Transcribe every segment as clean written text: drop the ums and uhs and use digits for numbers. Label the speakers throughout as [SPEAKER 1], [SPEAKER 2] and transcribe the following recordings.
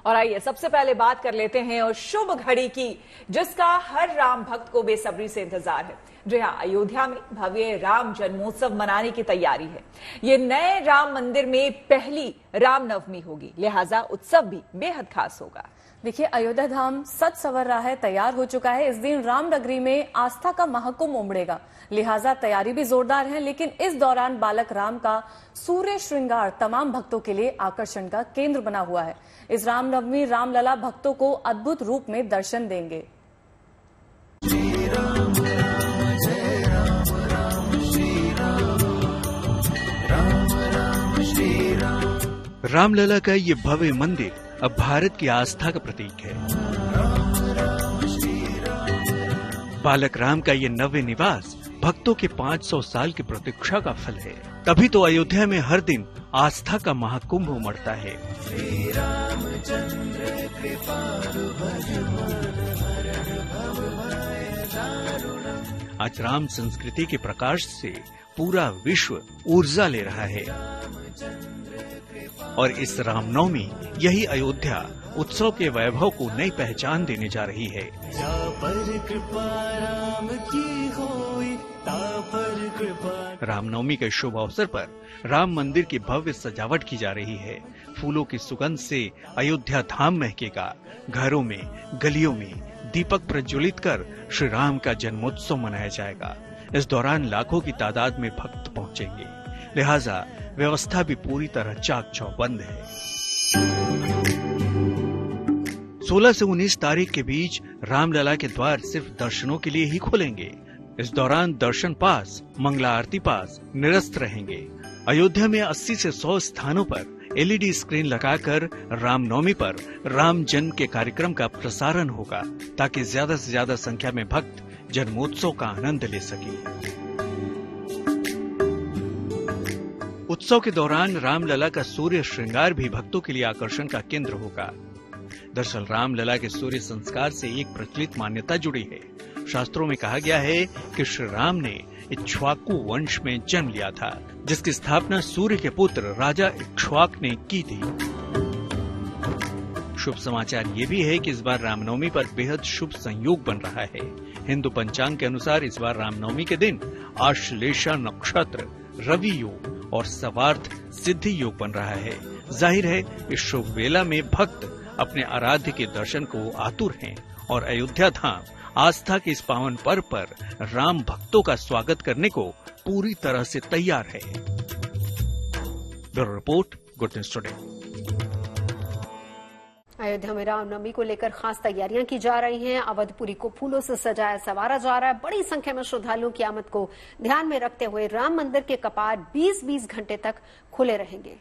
[SPEAKER 1] और आइए सबसे पहले बात कर लेते हैं और शुभ घड़ी की, जिसका हर राम भक्त को बेसब्री से इंतजार है। जी हाँ, अयोध्या में भव्य राम जन्मोत्सव मनाने की तैयारी है। ये नए राम मंदिर में पहली रामनवमी होगी, लिहाजा उत्सव भी बेहद खास होगा।
[SPEAKER 2] देखिए, अयोध्या धाम सज संवर रहा है, तैयार हो चुका है। इस दिन राम नगरी में आस्था का महाकुंभ उमड़ेगा, लिहाजा तैयारी भी जोरदार है। लेकिन इस दौरान बालक राम का सूर्य श्रृंगार तमाम भक्तों के लिए आकर्षण का केंद्र बना हुआ है। इस रामनवमी रामलला भक्तों को अद्भुत रूप में दर्शन देंगे।
[SPEAKER 3] रामलला का ये भव्य मंदिर अब भारत की आस्था का प्रतीक है। बालक राम का ये नव्य निवास भक्तों के 500 साल की प्रतीक्षा का फल है। तभी तो अयोध्या में हर दिन आस्था का महाकुंभ उमड़ता है। आज राम संस्कृति के प्रकाश से पूरा विश्व ऊर्जा ले रहा है और इस रामनवमी यही अयोध्या उत्सव के वैभव को नई पहचान देने जा रही है। रामनवमी के शुभ अवसर पर राम मंदिर की भव्य सजावट की जा रही है। फूलों की सुगंध से अयोध्या धाम महकेगा। घरों में, गलियों में दीपक प्रज्वलित कर श्री राम का जन्मोत्सव मनाया जाएगा। इस दौरान लाखों की तादाद में भक्त पहुंचेंगे, लिहाजा व्यवस्था भी पूरी तरह चाक चौबंद है। 16 से 19 तारीख के बीच रामलला के द्वार सिर्फ दर्शनों के लिए ही खुलेंगे। इस दौरान दर्शन पास, मंगला आरती पास निरस्त रहेंगे। अयोध्या में 80 से 100 स्थानों पर LED स्क्रीन लगाकर रामनवमी पर राम जन्म के कार्यक्रम का प्रसारण होगा, ताकि ज्यादा से ज्यादा संख्या में भक्त जन्मोत्सव का आनंद ले सके। उत्सव के दौरान रामलला का सूर्य श्रृंगार भी भक्तों के लिए आकर्षण का केंद्र होगा। दरअसल रामलला के सूर्य संस्कार से एक प्रचलित मान्यता जुड़ी है। शास्त्रों में कहा गया है कि श्री राम ने इक्ष्वाकु वंश में जन्म लिया था, जिसकी स्थापना सूर्य के पुत्र राजा इक्ष्वाक ने की थी। शुभ समाचार ये भी है कि इस बार रामनवमी पर बेहद शुभ संयोग बन रहा है। हिंदू पंचांग के अनुसार इस बार रामनवमी के दिन आश्लेषा नक्षत्र, रवि योग और सवार्थ सिद्धि योग बन रहा है। जाहिर है इस शुभ वेला में भक्त अपने आराध्य के दर्शन को आतुर हैं और अयोध्या धाम आस्था के इस पावन पर्व पर राम भक्तों का स्वागत करने को पूरी तरह से तैयार है। Bureau report, good news today.
[SPEAKER 4] Ayodhya में रामनवमी को लेकर खास तैयारियां की जा रही हैं। अवधपुरी को फूलों से सजाया संवारा जा रहा है। बड़ी संख्या में श्रद्धालुओं की आमद को ध्यान में रखते हुए राम मंदिर के कपाट 20-20 घंटे तक खुले रहेंगे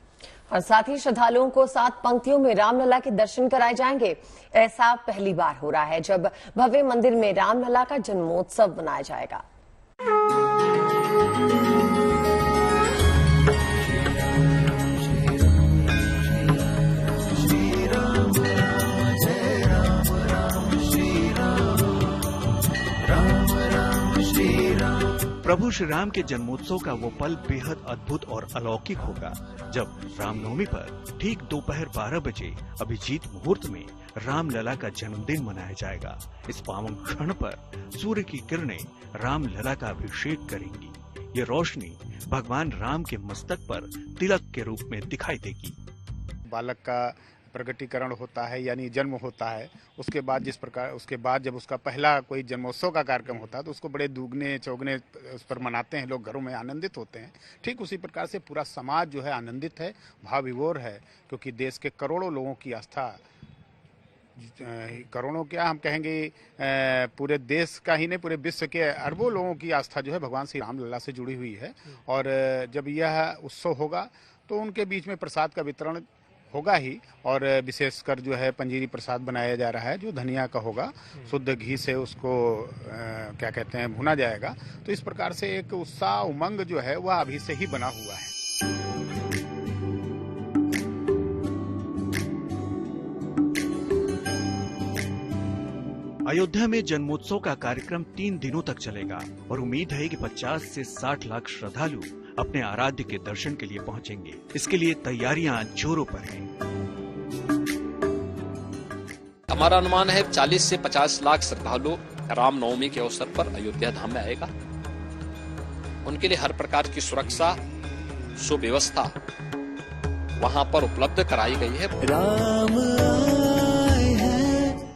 [SPEAKER 5] और साथ ही श्रद्धालुओं को 7 पंक्तियों में रामलला के दर्शन कराए जाएंगे। ऐसा पहली बार हो रहा है जब भव्य मंदिर में रामलला का जन्मोत्सव मनाया जाएगा।
[SPEAKER 3] प्रभु श्री राम के जन्मोत्सव का वो पल बेहद अद्भुत और अलौकिक होगा, जब रामनवमी पर ठीक दोपहर 12 बजे अभिजीत मुहूर्त में रामलला का जन्मदिन मनाया जाएगा। इस पावन क्षण पर सूर्य की किरणें रामलला का अभिषेक करेंगी। ये रोशनी भगवान राम के मस्तक पर तिलक के रूप में दिखाई देगी।
[SPEAKER 6] बालक का प्रगटीकरण होता है, यानी जन्म होता है। उसके बाद जब उसका पहला कोई जन्मोत्सव का कार्यक्रम होता है तो उसको बड़े दुगने चौगने उस पर मनाते हैं लोग, घरों में आनंदित होते हैं। ठीक उसी प्रकार से पूरा समाज जो है आनंदित है, भाव विभोर है, क्योंकि देश के करोड़ों लोगों की आस्था, करोड़ों क्या हम कहेंगे, पूरे देश का ही नहीं पूरे विश्व के अरबों लोगों की आस्था जो है भगवान श्री रामलला से जुड़ी हुई है। और जब यह उत्सव होगा तो उनके बीच में प्रसाद का वितरण होगा ही, और विशेषकर जो है पंजीरी प्रसाद बनाया जा रहा है जो धनिया का होगा। शुद्ध घी से उसको क्या कहते हैं भुना जाएगा। तो इस प्रकार से एक उत्साह उमंग जो है वह अभी से ही बना हुआ है।
[SPEAKER 3] अयोध्या में जन्मोत्सव का कार्यक्रम 3 दिनों तक चलेगा और उम्मीद है कि 50 से 60 लाख श्रद्धालु अपने आराध्य के दर्शन के लिए पहुंचेंगे। इसके लिए तैयारियां जोरों पर हैं।
[SPEAKER 7] हमारा अनुमान है 40 से 50 लाख श्रद्धालु रामनवमी के अवसर पर अयोध्या धाम में आएगा। उनके लिए हर प्रकार की सुरक्षा सुव्यवस्था वहां पर उपलब्ध कराई गई है।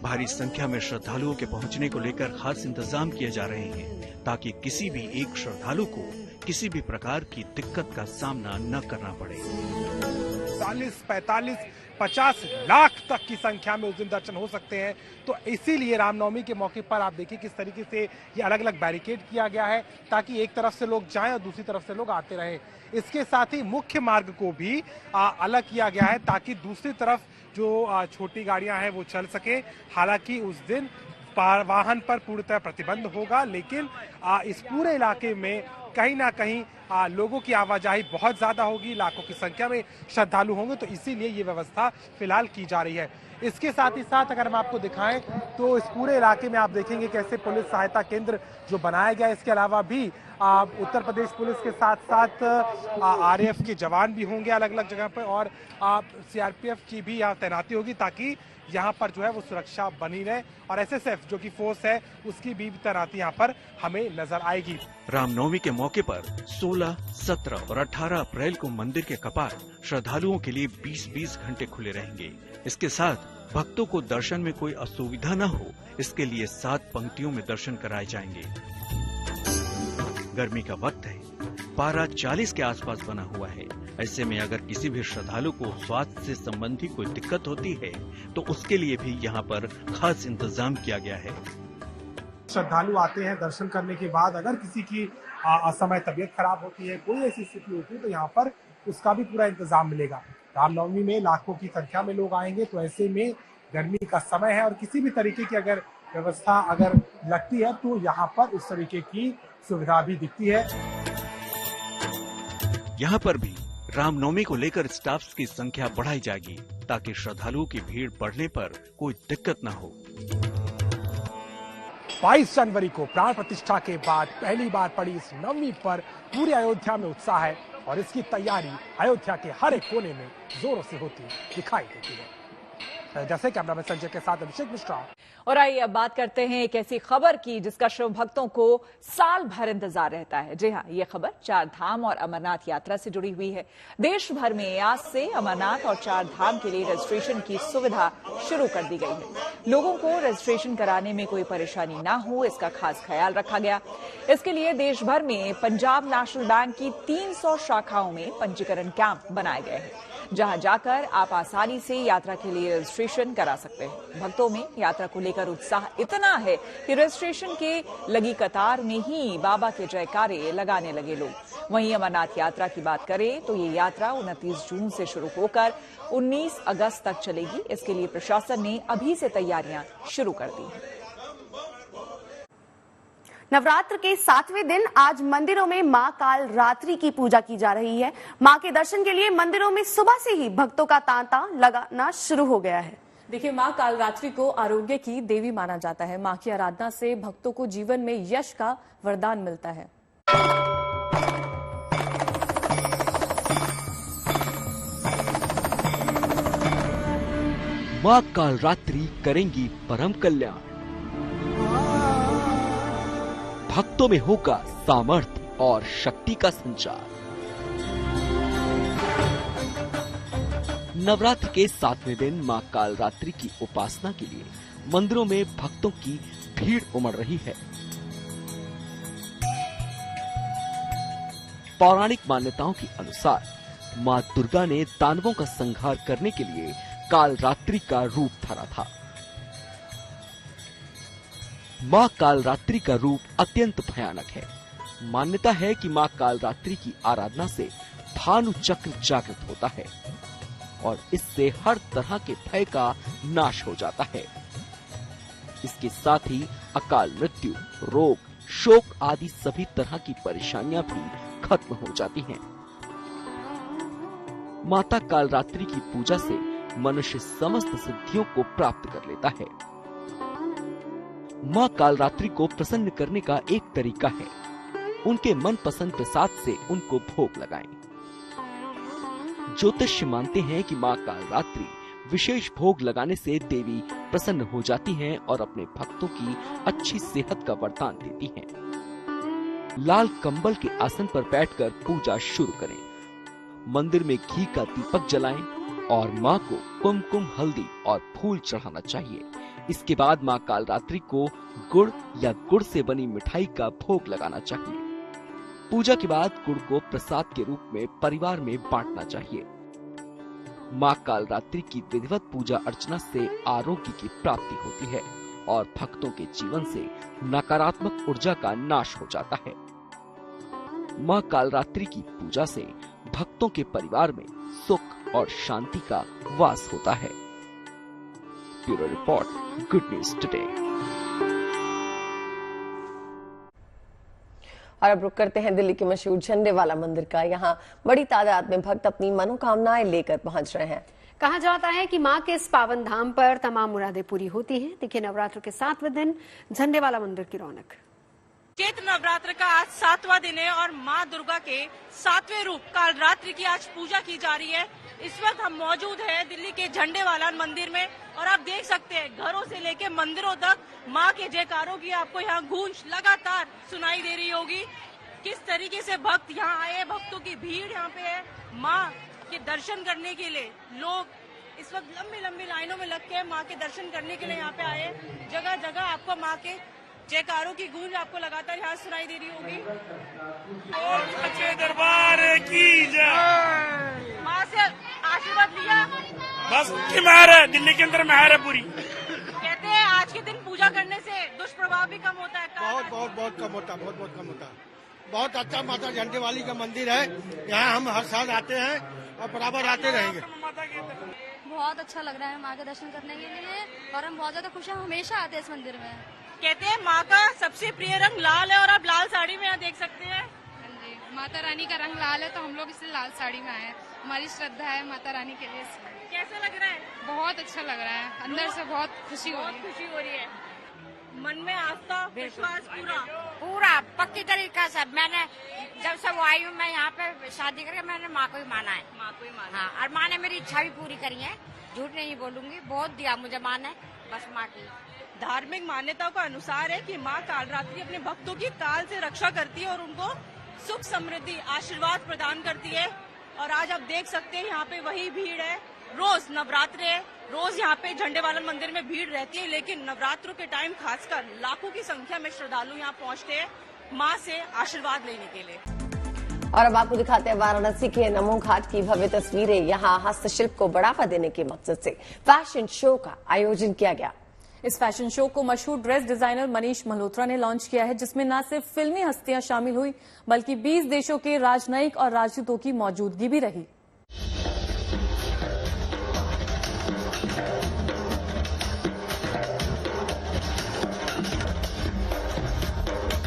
[SPEAKER 3] भारी संख्या में श्रद्धालुओं के पहुंचने को लेकर खास इंतजाम किए जा रहे हैं ताकि किसी भी एक श्रद्धालु को किसी भी प्रकार की दिक्कत का सामना न करना पड़े।
[SPEAKER 8] 40, 45, 50 लाख तक की संख्या में उस दिन दर्शन हो सकते हैं। तो इसीलिए रामनवमी के मौके पर आप देखिए किस तरीके से ये अलग अलग बैरिकेड किया गया है ताकि एक तरफ से लोग जाएं और दूसरी तरफ से लोग आते रहें। इसके साथ ही मुख्य मार्ग को भी अलग किया गया है ताकि दूसरी तरफ जो छोटी गाड़ियां हैं वो चल सके। हालांकि उस दिन वाहन पर पूर्णतः प्रतिबंध होगा, लेकिन इस पूरे इलाके में कहीं ना कहीं लोगों की आवाजाही बहुत ज्यादा होगी, लाखों की संख्या में श्रद्धालु होंगे, तो इसीलिए ये व्यवस्था फिलहाल की जा रही है। इसके साथ ही साथ अगर हम आपको दिखाएं तो इस पूरे इलाके में आप देखेंगे कैसे पुलिस सहायता केंद्र जो बनाया गया। इसके अलावा भी उत्तर प्रदेश पुलिस के साथ साथ आरएएफ के जवान भी होंगे अलग अलग जगह पर, और सीआरपीएफ की भी यहाँ तैनाती होगी ताकि यहाँ पर जो है वो सुरक्षा बनी रहे, और एसएसएफ जो कि फोर्स है उसकी भी तैनाती यहाँ पर हमें नजर आएगी।
[SPEAKER 3] रामनवमी के मौके पर 16, 17 और 18 अप्रैल को मंदिर के कपाट श्रद्धालुओं के लिए 20-20 घंटे खुले रहेंगे। इसके साथ भक्तों को दर्शन में कोई असुविधा न हो, इसके लिए 7 पंक्तियों में दर्शन कराए जाएंगे। गर्मी का वक्त है, पारा 40 के आसपास बना हुआ है। ऐसे में अगर किसी भी श्रद्धालु को स्वास्थ्य से संबंधी कोई दिक्कत होती है तो उसके लिए भी यहाँ पर खास इंतजाम किया गया है।
[SPEAKER 8] श्रद्धालु आते हैं दर्शन करने के बाद, अगर किसी की असमय तबीयत खराब होती है, कोई ऐसी स्थिति होती है, तो यहाँ पर उसका भी पूरा इंतजाम मिलेगा। रामनवमी में लाखों की संख्या में लोग आएंगे, तो ऐसे में गर्मी का समय है और किसी भी तरीके की अगर व्यवस्था अगर लगती है तो यहाँ पर इस तरीके की सुविधा भी दिखती है।
[SPEAKER 3] यहाँ पर भी रामनवमी को लेकर स्टाफ की संख्या बढ़ाई जाएगी ताकि श्रद्धालुओं की भीड़ बढ़ने पर कोई दिक्कत न हो।
[SPEAKER 8] 22 जनवरी को प्राण प्रतिष्ठा के बाद पहली बार पड़ी इस नवमी पर पूरे अयोध्या में उत्साह है और इसकी तैयारी अयोध्या के हर एक कोने में जोरों से होती दिखाई देती है। जैसे कैमरामैन संजय के साथ अभिषेक मिश्रा।
[SPEAKER 1] और आइए अब बात करते हैं एक ऐसी खबर की जिसका शिव भक्तों को साल भर इंतजार रहता है। जी हाँ, ये खबर 4 धाम और अमरनाथ यात्रा से जुड़ी हुई है। देश भर में आज से अमरनाथ और 4 धाम के लिए रजिस्ट्रेशन की सुविधा शुरू कर दी गई है। लोगों को रजिस्ट्रेशन कराने में कोई परेशानी ना हो, इसका खास ख्याल रखा गया। इसके लिए देश भर में पंजाब नेशनल बैंक की 300 शाखाओं में पंजीकरण कैंप बनाए गए हैं, जहां जाकर आप आसानी से यात्रा के लिए रजिस्ट्रेशन करा सकते हैं। भक्तों में यात्रा को लेकर उत्साह इतना है कि रजिस्ट्रेशन के लगी कतार में ही बाबा के जयकारे लगाने लगे लोग। वहीं अमरनाथ यात्रा की बात करें तो ये यात्रा 29 जून से शुरू होकर 19 अगस्त तक चलेगी। इसके लिए प्रशासन ने अभी से तैयारियां शुरू कर दी हैं।
[SPEAKER 9] नवरात्र के 7वें दिन आज मंदिरों में मां काल रात्रि की पूजा की जा रही है। मां के दर्शन के लिए मंदिरों में सुबह से ही भक्तों का तांता लगाना शुरू हो गया है।
[SPEAKER 2] देखिए, मां कालरात्रि को आरोग्य की देवी माना जाता है। मां की आराधना से भक्तों को जीवन में यश का वरदान मिलता है।
[SPEAKER 10] मां कालरात्रि करेंगी परम कल्याण। भक्तों में होगा सामर्थ्य और शक्ति का संचार। नवरात्र के 7वें दिन मां कालरात्रि की उपासना के लिए मंदिरों में भक्तों की भीड़ उमड़ रही है। पौराणिक मान्यताओं के अनुसार मां दुर्गा ने दानवों का संहार करने के लिए कालरात्रि का रूप धरा था। मां कालरात्रि का रूप अत्यंत भयानक है। मान्यता है कि मां कालरात्रि की आराधना से भानु चक्र जागृत होता है और इससे हर तरह के भय का नाश हो जाता है। इसके साथ ही अकाल मृत्यु, रोग, शोक आदि सभी तरह की परेशानियां भी खत्म हो जाती हैं। माता कालरात्रि की पूजा से मनुष्य समस्त सिद्धियों को प्राप्त कर लेता है। मां कालरात्रि को प्रसन्न करने का एक तरीका है, उनके मनपसंद प्रसाद से उनको भोग लगाएं। ज्योतिष मानते हैं कि मां कालरात्रि विशेष भोग लगाने से देवी प्रसन्न हो जाती हैं और अपने भक्तों की अच्छी सेहत का वरदान देती हैं। लाल कंबल के आसन पर बैठकर पूजा शुरू करें। मंदिर में घी का दीपक जलाएं और मां को कुमकुम, हल्दी और फूल चढ़ाना चाहिए। इसके बाद मां कालरात्रि को गुड़ या गुड़ से बनी मिठाई का भोग लगाना चाहिए। पूजा के बाद गुड़ को प्रसाद के रूप में परिवार में बांटना चाहिए। मां कालरात्रि की विधिवत पूजा अर्चना से आरोग्य की प्राप्ति होती है और भक्तों के जीवन से नकारात्मक ऊर्जा का नाश हो जाता है। मां कालरात्रि की पूजा से भक्तों के परिवार में सुख और शांति का वास होता है। Bureau report, good news today.
[SPEAKER 5] और अब रुक करते हैं दिल्ली के मशहूर झंडेवाला मंदिर का। यहाँ बड़ी तादाद में भक्त अपनी मनोकामनाएं लेकर पहुंच रहे हैं।
[SPEAKER 4] कहा जाता है कि मां के इस पावन धाम पर तमाम मुरादें पूरी होती हैं। देखिए नवरात्र के 7वें दिन झंडेवाला मंदिर की रौनक।
[SPEAKER 11] चैत्र नवरात्र का आज 7वां दिन है और मां दुर्गा के 7वें रूप कालरात्रि की आज पूजा की जा रही है। इस वक्त हम मौजूद हैं दिल्ली के झंडेवाला मंदिर में और आप देख सकते हैं घरों से लेकर मंदिरों तक मां के जयकारों की आपको यहाँ गूंज लगातार सुनाई दे रही होगी। किस तरीके से भक्त यहाँ आए, भक्तों की भीड़ यहाँ पे है। मां के दर्शन करने के लिए लोग इस वक्त लंबी लंबी लाइनों में लग के मां के दर्शन करने के लिए यहाँ पे आए। जगह जगह आपको मां के जयकारों की गूंज आपको लगातार यहाँ सुनाई दे रही होगी।
[SPEAKER 12] दरबार की जय।
[SPEAKER 11] मां से आशीर्वाद लिया,
[SPEAKER 12] बस की मेहर है, दिल्ली के अंदर मेहर है पूरी।
[SPEAKER 11] कहते हैं आज के दिन पूजा करने से दुष्प्रभाव भी कम होता है।
[SPEAKER 12] बहुत बहुत बहुत कम होता है, बहुत बहुत कम होता है। बहुत अच्छा माता झंडेवाली का मंदिर है। यहाँ हम हर साल आते हैं और बराबर आते रहेंगे।
[SPEAKER 13] बहुत अच्छा लग रहा है माँ के दर्शन करने के लिए और हम बहुत ज्यादा खुश हैं, हमेशा आते हैं इस मंदिर में।
[SPEAKER 11] कहते हैं माँ का सबसे प्रिय रंग लाल है और आप लाल साड़ी में यहाँ देख सकते हैं।
[SPEAKER 13] माता रानी का रंग लाल है तो हम लोग इसलिए लाल साड़ी में आए। हमारी श्रद्धा है माता रानी के लिए।
[SPEAKER 11] कैसा लग रहा है?
[SPEAKER 13] बहुत अच्छा लग रहा है, अंदर से बहुत खुशी हो
[SPEAKER 11] रही है। मन में आस्था विश्वास
[SPEAKER 14] पूरा पक्की तरीका से। मैंने जब से वो आई हूँ मैं यहाँ पे शादी करके मैंने माँ को ही माना है।
[SPEAKER 11] माँ को ही माना।
[SPEAKER 14] हाँ, और माँ ने मेरी इच्छा भी पूरी करी है, झूठ नहीं बोलूंगी। बहुत दिया मुझे माँ ने, बस माँ की।
[SPEAKER 11] धार्मिक मान्यताओं का अनुसार है कि माँ कालरात्रि अपने भक्तों की काल से रक्षा करती है और उनको सुख समृद्धि आशीर्वाद प्रदान करती है। और आज आप देख सकते हैं यहाँ पे वही भीड़ है। रोज नवरात्र है, रोज यहाँ पे झंडेवाला मंदिर में भीड़ रहती है, लेकिन नवरात्रों के टाइम खासकर लाखों की संख्या में श्रद्धालु यहाँ पहुँचते हैं माँ से आशीर्वाद लेने के लिए।
[SPEAKER 5] और अब आपको दिखाते हैं वाराणसी के नमो घाट की भव्य तस्वीरें। यहाँ हस्तशिल्प को बढ़ावा देने के मकसद से फैशन शो का आयोजन किया गया।
[SPEAKER 2] इस फैशन शो को मशहूर ड्रेस डिजाइनर मनीष मल्होत्रा ने लॉन्च किया है, जिसमें न सिर्फ फिल्मी हस्तियां शामिल हुई बल्कि 20 देशों के राजनयिक और राजदूतों की मौजूदगी भी रही।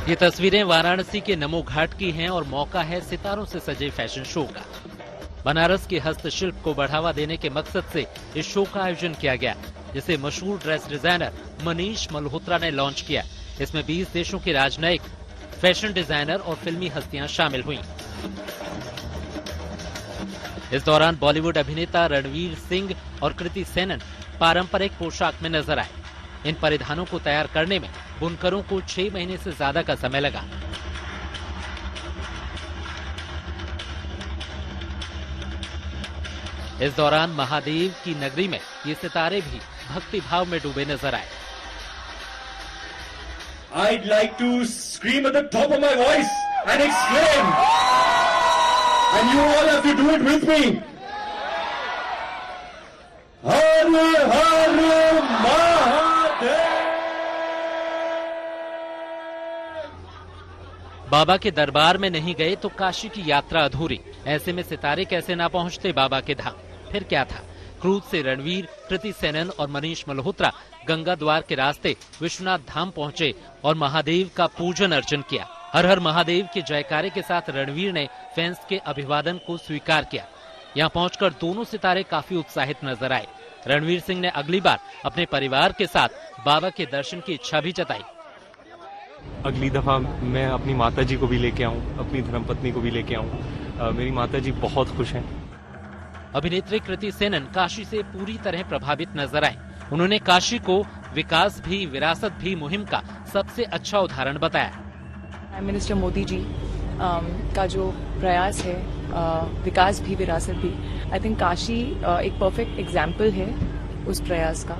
[SPEAKER 15] ये तस्वीरें वाराणसी के नमो घाट की हैं और मौका है सितारों से सजे फैशन शो का। बनारस के हस्तशिल्प को बढ़ावा देने के मकसद से इस शो का आयोजन किया गया, जिसे मशहूर ड्रेस डिजाइनर मनीष मल्होत्रा ने लॉन्च किया। इसमें 20 देशों के राजनयिक, फैशन डिजाइनर और फिल्मी हस्तियां शामिल हुईं। इस दौरान बॉलीवुड अभिनेता रणवीर सिंह और कृति सेनन पारंपरिक पोशाक में नजर आए। इन परिधानों को तैयार करने में बुनकरों को 6 महीने से ज्यादा का समय लगा। इस दौरान महादेव की नगरी में ये सितारे भी भक्ति भाव में डूबे नजर आए।
[SPEAKER 16] I'd like to scream at the top of my voice and exclaim, and you all have to do it with me. Har Har Mahadev.
[SPEAKER 15] बाबा के दरबार में नहीं गए तो काशी की यात्रा अधूरी। ऐसे में सितारे कैसे ना पहुंचते बाबा के धाम। फिर क्या था, क्रूज से रणवीर, कृति सेनन और मनीष मल्होत्रा गंगा द्वार के रास्ते विश्वनाथ धाम पहुंचे और महादेव का पूजन अर्चन किया। हर हर महादेव के जयकारे के साथ रणवीर ने फैंस के अभिवादन को स्वीकार किया। यहाँ पहुंचकर दोनों सितारे काफी उत्साहित नजर आए। रणवीर सिंह ने अगली बार अपने परिवार के साथ बाबा के दर्शन की इच्छा भी जताई।
[SPEAKER 17] अगली दफा मैं अपनी माताजी को भी लेके आऊं, अपनी धर्मपत्नी को भी लेके आऊं। मेरी माताजी बहुत खुश हैं।
[SPEAKER 15] अभिनेत्री कृति सेनन काशी से पूरी तरह प्रभावित नजर आए। उन्होंने काशी को विकास भी विरासत भी मुहिम का सबसे अच्छा उदाहरण बताया।
[SPEAKER 2] प्राइम मिनिस्टर मोदी जी का जो प्रयास है विकास भी विरासत भी, आई थिंक काशी एक परफेक्ट एग्जाम्पल है उस प्रयास का।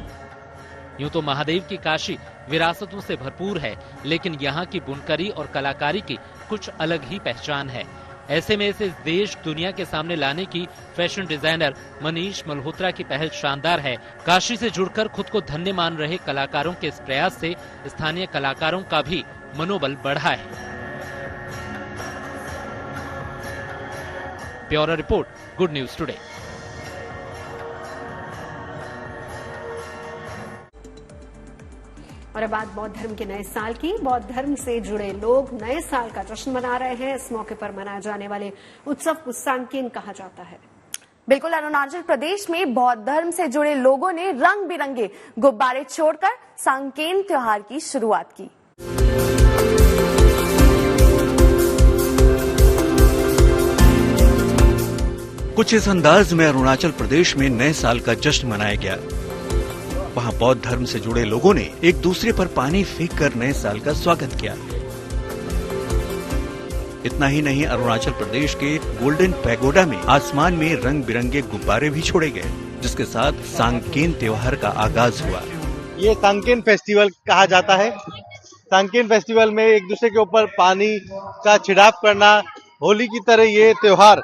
[SPEAKER 15] यूं तो महादेव की काशी विरासतों से भरपूर है, लेकिन यहाँ की बुनकरी और कलाकारी की कुछ अलग ही पहचान है। ऐसे में इसे देश दुनिया के सामने लाने की फैशन डिजाइनर मनीष मल्होत्रा की पहल शानदार है। काशी से जुड़कर खुद को धन्य मान रहे कलाकारों के इस प्रयास से स्थानीय कलाकारों का भी मनोबल बढ़ा है। Bureau report, good news today.
[SPEAKER 4] और अब बात बौद्ध धर्म के नए साल की। बौद्ध धर्म से जुड़े लोग नए साल का जश्न मना रहे हैं। इस मौके पर मनाए जाने वाले उत्सव को सांकेन कहा जाता है।
[SPEAKER 9] बिल्कुल, अरुणाचल प्रदेश में बौद्ध धर्म से जुड़े लोगों ने रंग बिरंगे गुब्बारे छोड़कर सांकेन त्योहार की शुरुआत की।
[SPEAKER 3] कुछ इस अंदाज में अरुणाचल प्रदेश में नए साल का जश्न मनाया गया। वहां बौद्ध धर्म से जुड़े लोगों ने एक दूसरे पर पानी फेंक कर नए साल का स्वागत किया। इतना ही नहीं, अरुणाचल प्रदेश के गोल्डन पैगोडा में आसमान में रंग बिरंगे गुब्बारे भी छोड़े गए, जिसके साथ सांकेन त्योहार का आगाज हुआ।
[SPEAKER 18] ये सांकेन फेस्टिवल कहा जाता है। सांकेन फेस्टिवल में एक दूसरे के ऊपर पानी का छिड़काव करना, होली की तरह ये त्योहार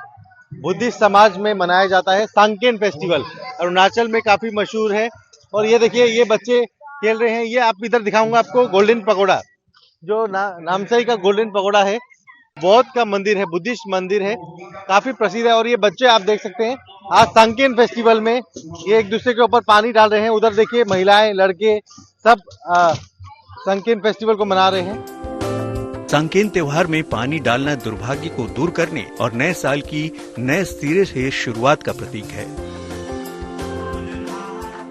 [SPEAKER 18] बुद्धिस्ट समाज में मनाया जाता है। सांकेन फेस्टिवल अरुणाचल में काफी मशहूर है। और ये देखिए, ये बच्चे खेल रहे हैं। ये आप इधर दिखाऊंगा आपको, गोल्डन पगोड़ा, जो नामसाई का गोल्डन पगोड़ा है। बौद्ध का मंदिर है, बुद्धिस्ट मंदिर है, काफी प्रसिद्ध है। और ये बच्चे आप देख सकते हैं, आज सांकेन फेस्टिवल में ये एक दूसरे के ऊपर पानी डाल रहे हैं। उधर देखिए, महिलाएं लड़के सब सांकेन फेस्टिवल को मना रहे हैं।
[SPEAKER 3] सांकेन त्योहार में पानी डालना दुर्भाग्य को दूर करने और नए साल की नए सिरे से शुरुआत का प्रतीक है।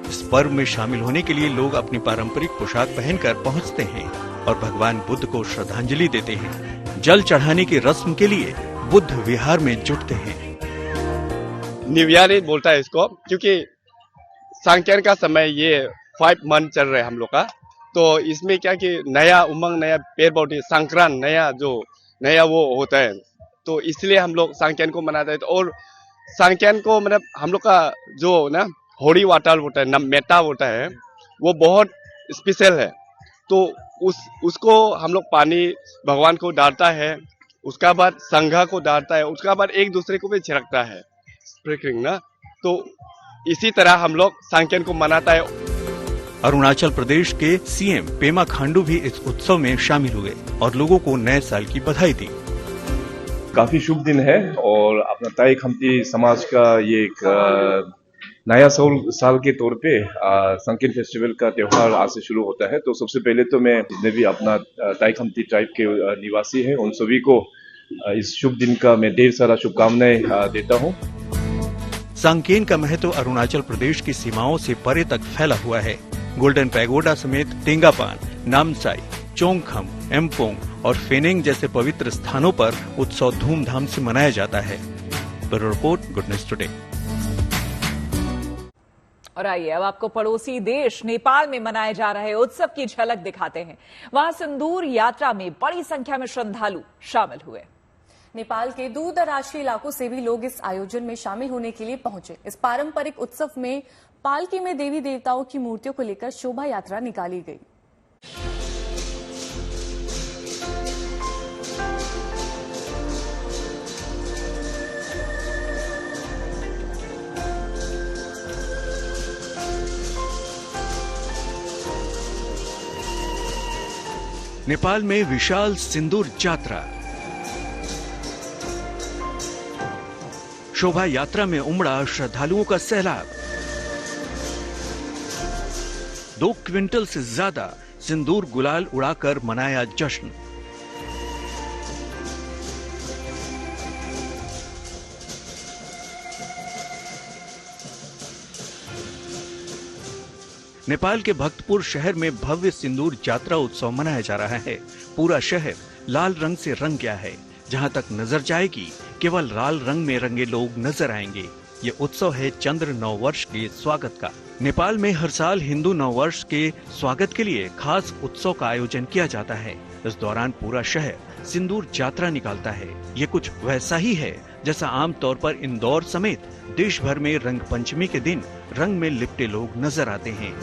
[SPEAKER 3] इस पर्व में शामिल होने के लिए लोग अपनी पारंपरिक पोशाक पहनकर पहुंचते हैं और भगवान बुद्ध को श्रद्धांजलि देते हैं। जल चढ़ाने की रस्म के लिए बुद्ध विहार में जुटते हैं।
[SPEAKER 19] न्यू ईयर बोलता है इसको, क्योंकि सांकेन का समय ये 5 मंथ चल रहा है हम लोग का। तो इसमें क्या कि नया उमंग, नया पेड़ पौधे, संक्रांत नया वो होता है। तो इसलिए हम लोग सांकेन को मनाते हैं। और सांकेन को मतलब हम लोग का जो ना होली वाटर होता है, मेटा होता है, वो बहुत स्पेशल है। तो उसको हम लोग पानी भगवान को डालता है, उसका बाद संघा को डालता है, उसका बाद एक दूसरे को भी छिड़कता है स्प्रिंकलिंग ना। तो इसी तरह हम लोग सांकेन को मनाता है।
[SPEAKER 3] अरुणाचल प्रदेश के सीएम पेमा खांडू भी इस उत्सव में शामिल हुए और लोगों को नए साल की बधाई दी।
[SPEAKER 17] काफी शुभ दिन है और अपना ताई खमती समाज का ये एक नया साल के तौर पे सांकेन फेस्टिवल का त्योहार आज से शुरू होता है। तो सबसे पहले तो मैं जितने भी अपना ताई खमती ट्राइब के निवासी हैं उन सभी को इस शुभ दिन का मैं ढेर सारा शुभकामनाएं देता हूं।
[SPEAKER 3] सांकेन का महत्व अरुणाचल प्रदेश की सीमाओं से परे तक फैला हुआ है। गोल्डन पैगोडा समेत टेंगापान, नामसाई, चोंगखम, एम्पोंग और फेनेंग जैसे पवित्र स्थानों पर उत्सव धूमधाम से मनाया जाता है। Bureau report, good news today.
[SPEAKER 1] और आइए अब आपको पड़ोसी देश नेपाल में मनाए जा रहे उत्सव की झलक दिखाते हैं। वहां सिंदूर यात्रा में बड़ी संख्या में श्रद्धालु शामिल हुए।
[SPEAKER 2] नेपाल के दूर दराज के इलाकों से भी लोग इस आयोजन में शामिल होने के लिए पहुंचे। इस पारंपरिक उत्सव में पालकी में देवी देवताओं की मूर्तियों को लेकर शोभा यात्रा निकाली गई।
[SPEAKER 3] नेपाल में विशाल सिंदूर यात्रा। शोभा यात्रा में उमड़ा श्रद्धालुओं का सैलाब। 2 क्विंटल से ज्यादा सिंदूर गुलाल उड़ाकर मनाया जश्न। नेपाल के भक्तपुर शहर में भव्य सिंदूर यात्रा उत्सव मनाया जा रहा है। पूरा शहर लाल रंग से रंग गया है। जहां तक नजर जाएगी केवल लाल रंग में रंगे लोग नजर आएंगे। ये उत्सव है चंद्र नववर्ष के स्वागत का। नेपाल में हर साल हिंदू नववर्ष के स्वागत के लिए खास उत्सव का आयोजन किया जाता है। इस दौरान पूरा शहर सिंदूर यात्रा निकालता है। ये कुछ वैसा ही है जैसा आमतौर पर इंदौर समेत देश भर में रंग पंचमी के दिन रंग में लिपटे लोग नजर आते हैं।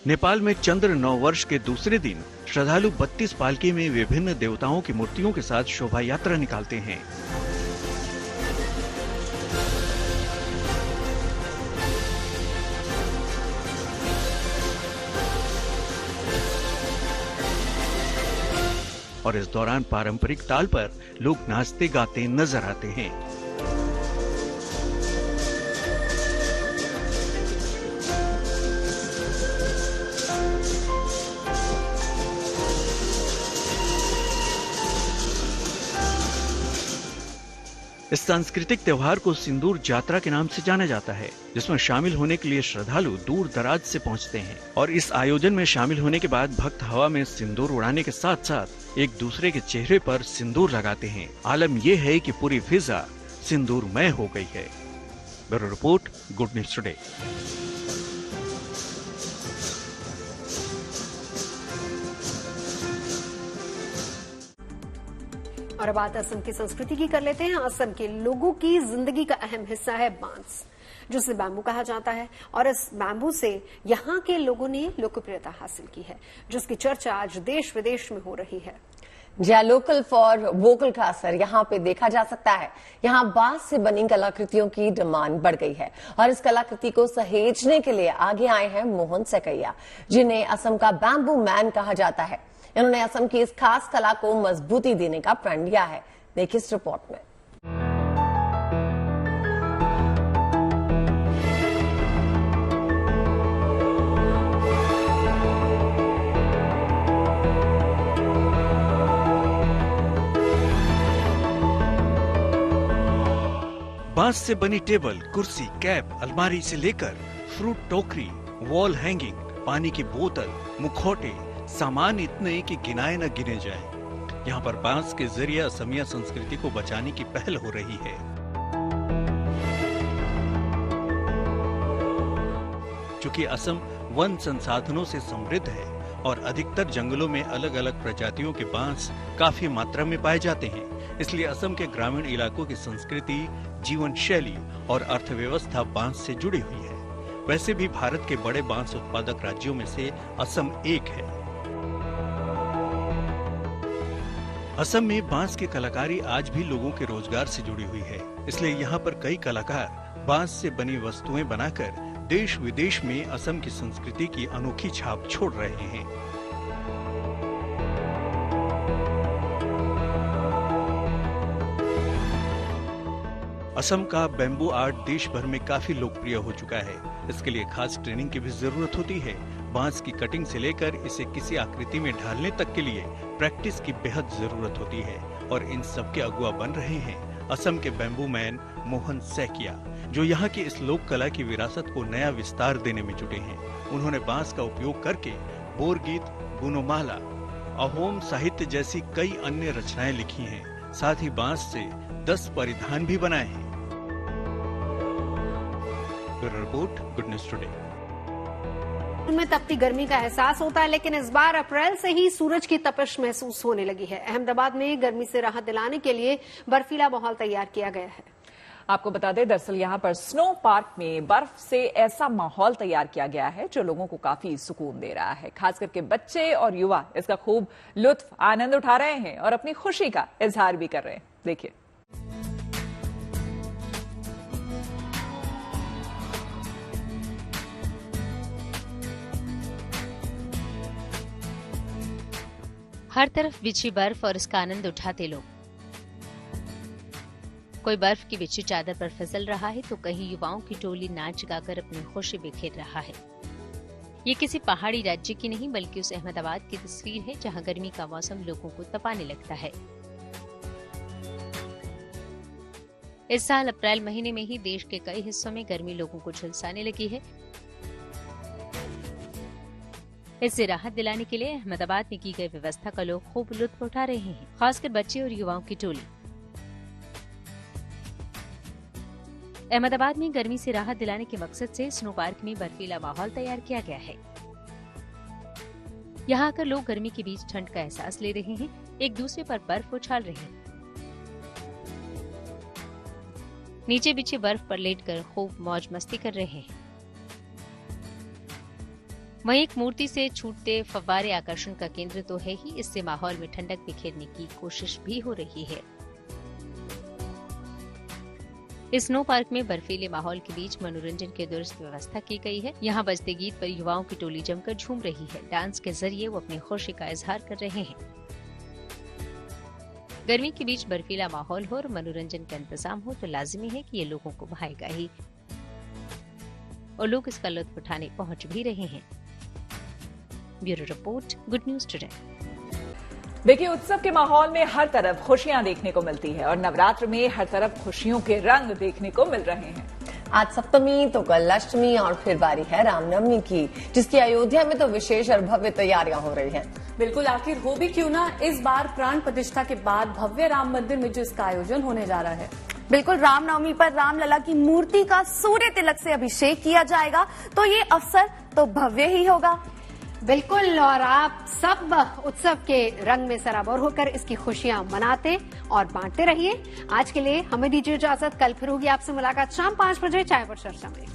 [SPEAKER 3] नेपाल में चंद्र नववर्ष के दूसरे दिन श्रद्धालु 32 पालकी में विभिन्न देवताओं की मूर्तियों के साथ शोभा यात्रा निकालते हैं। और इस दौरान पारंपरिक ताल पर लोग नाचते गाते नजर आते हैं। इस सांस्कृतिक त्योहार को सिंदूर यात्रा के नाम से जाना जाता है, जिसमें शामिल होने के लिए श्रद्धालु दूर दराज से पहुंचते हैं। और इस आयोजन में शामिल होने के बाद भक्त हवा में सिंदूर उड़ाने के साथ साथ एक दूसरे के चेहरे पर सिंदूर लगाते हैं। आलम यह है कि पूरी फिजा सिंदूरमय हो गई है। Bureau report, good news today.
[SPEAKER 4] और अब बात असम की संस्कृति की कर लेते हैं। असम के लोगों की जिंदगी का अहम हिस्सा है बांस, जिसे बैम्बू कहा जाता है। और इस बैम्बू से यहाँ के लोगों ने लोकप्रियता हासिल की है, जिसकी चर्चा आज देश विदेश में हो रही है।
[SPEAKER 5] जहाँ लोकल फॉर वोकल का असर यहाँ पे देखा जा सकता है। यहाँ बांस से बनी कलाकृतियों की डिमांड बढ़ गई है और इस कलाकृति को सहेजने के लिए आगे आए हैं मोहन सकैया, जिन्हें असम का बैम्बू मैन कहा जाता है। इन्होंने असम की इस खास कला को मजबूती देने का प्रण लिया है। देखिए इस रिपोर्ट में।
[SPEAKER 3] बांस से बनी टेबल, कुर्सी, कैप, अलमारी से लेकर फ्रूट टोकरी, वॉल हैंगिंग, पानी की बोतल, मुखौटे, सामान इतने कि गिनाए न गिने जाए। यहाँ पर बांस के जरिए असमिया संस्कृति को बचाने की पहल हो रही है। चूंकि असम वन संसाधनों से समृद्ध है और अधिकतर जंगलों में अलग अलग प्रजातियों के बांस काफी मात्रा में पाए जाते हैं, इसलिए असम के ग्रामीण इलाकों की संस्कृति, जीवन शैली और अर्थव्यवस्था बांस से जुड़ी हुई है। वैसे भी भारत के बड़े बांस उत्पादक राज्यों में से असम एक है। असम में बांस की कलाकारी आज भी लोगों के रोजगार से जुड़ी हुई है, इसलिए यहाँ पर कई कलाकार बांस से बनी वस्तुएं बनाकर देश विदेश में असम की संस्कृति की अनोखी छाप छोड़ रहे हैं। असम का बैम्बू आर्ट देश भर में काफी लोकप्रिय हो चुका है। इसके लिए खास ट्रेनिंग की भी जरूरत होती है। बांस की कटिंग से लेकर इसे किसी आकृति में ढालने तक के लिए प्रैक्टिस की बेहद जरूरत होती है और इन सब के अगुआ बन रहे हैं असम के बैम्बू मैन मोहन सैकिया, जो यहाँ की इस लोक कला की विरासत को नया विस्तार देने में जुटे हैं। उन्होंने बांस का उपयोग करके बोरगीत, गुनोमाला, अहोम साहित्य जैसी कई अन्य रचनाएं लिखी हैं। साथ ही बांस से 10 परिधान भी बनाए हैं। Report, good news today.
[SPEAKER 4] में तपती गर्मी का एहसास होता है, लेकिन इस बार अप्रैल से ही सूरज की तपिश महसूस होने लगी है। अहमदाबाद में गर्मी से राहत दिलाने के लिए बर्फीला माहौल तैयार किया गया है।
[SPEAKER 1] आपको बता दें, दरअसल यहाँ पर स्नो पार्क में बर्फ से ऐसा माहौल तैयार किया गया है जो लोगों को काफी सुकून दे रहा है। खास करके बच्चे और युवा इसका खूब लुत्फ आनंद उठा रहे हैं और अपनी खुशी का इजहार भी कर रहे हैं। देखिए।
[SPEAKER 20] हर तरफ बिछी बर्फ और इसका आनंद उठाते लोग। कोई बर्फ की बिछी चादर पर फिसल रहा है तो कहीं युवाओं की टोली नाच गाकर अपनी खुशी बिखेर रहा है। ये किसी पहाड़ी राज्य की नहीं बल्कि उस अहमदाबाद की तस्वीर है जहां गर्मी का मौसम लोगों को तपाने लगता है। इस साल अप्रैल महीने में ही देश के कई हिस्सों में गर्मी लोगों को झुलसाने लगी है। इससे राहत दिलाने के लिए अहमदाबाद में की गई व्यवस्था का लोग खूब लुत्फ उठा रहे हैं, खासकर बच्चे और युवाओं की टोली। अहमदाबाद में गर्मी से राहत दिलाने के मकसद से स्नो पार्क में बर्फीला माहौल तैयार किया गया है। यहाँ आकर लोग गर्मी के बीच ठंड का एहसास ले रहे हैं, एक दूसरे पर बर्फ उछाल रहे हैं। नीचे बिछे बर्फ पर लेटकर खूब मौज मस्ती कर रहे हैं। वहीं एक मूर्ति से छूटते फव्वारे आकर्षण का केंद्र तो है ही, इससे माहौल में ठंडक बिखेरने की कोशिश भी हो रही है। इस स्नो पार्क में बर्फीले माहौल के बीच मनोरंजन की दुरुस्त व्यवस्था की गई है। यहाँ बजते गीत पर युवाओं की टोली जमकर झूम रही है। डांस के जरिए वो अपनी खुशी का इजहार कर रहे हैं। गर्मी के बीच बर्फीला माहौल हो और मनोरंजन का इंतजाम हो तो लाजिमी है कि ये लोगों को भाएगा ही, और लोग इसका लुत्फ उठाने पहुंच भी रहे हैं। Bureau report, good news today.
[SPEAKER 1] देखिए, उत्सव के माहौल में हर तरफ खुशियां देखने को मिलती है और नवरात्र में हर तरफ खुशियों के रंग देखने को मिल रहे हैं।
[SPEAKER 5] आज सप्तमी तो कल अष्टमी और फिर बारी है रामनवमी की, जिसकी अयोध्या में तो विशेष और भव्य तैयारियां हो रही हैं।
[SPEAKER 2] बिल्कुल, आखिर हो भी क्यों ना, इस बार प्राण प्रतिष्ठा के बाद भव्य राम मंदिर में जो इसका आयोजन होने जा रहा है।
[SPEAKER 9] बिल्कुल, रामनवमी पर रामलला की मूर्ति का सूर्य तिलक से अभिषेक किया जाएगा, तो ये अवसर तो भव्य ही होगा।
[SPEAKER 4] बिल्कुल, और आप सब उत्सव के रंग में सराबोर होकर इसकी खुशियां मनाते और बांटते रहिए। आज के लिए हमें दीजिए इजाजत, कल फिर होगी आपसे मुलाकात शाम 5 बजे चाय पर चर्चा में।